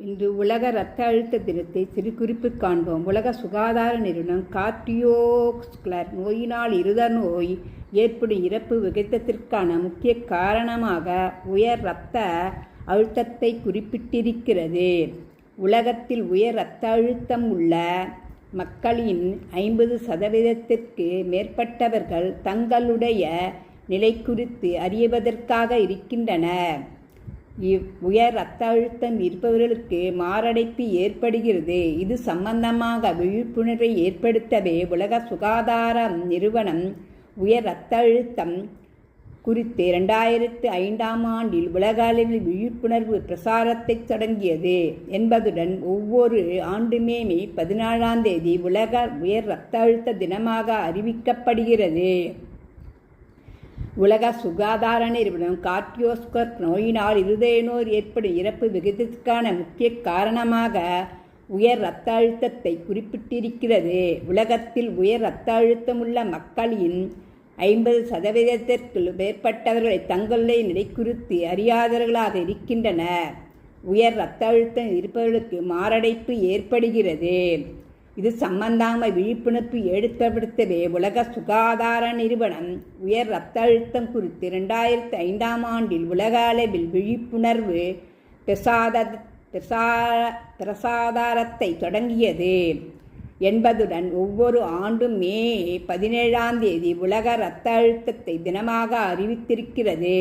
இன்று உலக இரத்த அழுத்த தினத்தை சிறு குறிப்பு காண்போம். உலக சுகாதார நிறுவனம் கார்டியோவாஸ்குலர் நோயினால் இருதய நோய் ஏற்படும் இறப்பு விகிதத்திற்கான முக்கிய காரணமாக உயர் இரத்த அழுத்தத்தை குறிப்பிட்டிருக்கிறது. உலகத்தில் உயர் இரத்த அழுத்தம் உள்ள மக்களின் 50% மேற்பட்டவர்கள் தங்களுடைய நிலை குறித்து அறிவதற்காக இருக்கின்றனர். உயர் இரத்த அழுத்தம் இருப்பவர்களுக்கு மாரடைப்பு ஏற்படுகிறது. இது சம்பந்தமாக விழிப்புணர்வை ஏற்படுத்தவே உலக சுகாதார நிறுவனம் உயர் இரத்த அழுத்தம் குறித்து 2005ஆம் ஆண்டில் உலக அளவில் விழிப்புணர்வு பிரசாரத்தை தொடங்கியது என்பதுடன் ஒவ்வொரு ஆண்டுமே மே 14ஆம் தேதி உலக உயர் இரத்த அழுத்த தினமாக அறிவிக்கப்படுகிறது. உலக சுகாதார நிறுவனம் கார்டியோவாஸ்குலர் நோயினால் இருதய நோய் ஏற்படும் இறப்பு விகிதத்திற்கான முக்கிய காரணமாக உயர் இரத்த அழுத்தத்தை குறிப்பிட்டிருக்கிறது. உலகத்தில் உயர் இரத்த அழுத்தம் உள்ள மக்களின் 50% மேற்பட்டவர்களை தங்களுடைய நிலை குறித்து அறியாதவர்களாக இருக்கின்றனர். உயர் இரத்த அழுத்தம் இருப்பவர்களுக்கு மாரடைப்பு ஏற்படுகிறது. இது சம்பந்தமாக விழிப்புணர்வு ஏற்படுத்தவே உலக சுகாதார நிறுவனம் உயர் இரத்த அழுத்தம் குறித்து 2005ஆம் ஆண்டில் உலக அளவில் விழிப்புணர்வு பிரசாரத்தை தொடங்கியது என்பதுடன் ஒவ்வொரு ஆண்டும் மே 17ஆம் தேதி உலக இரத்த அழுத்தத்தை தினமாக அறிவித்திருக்கிறது.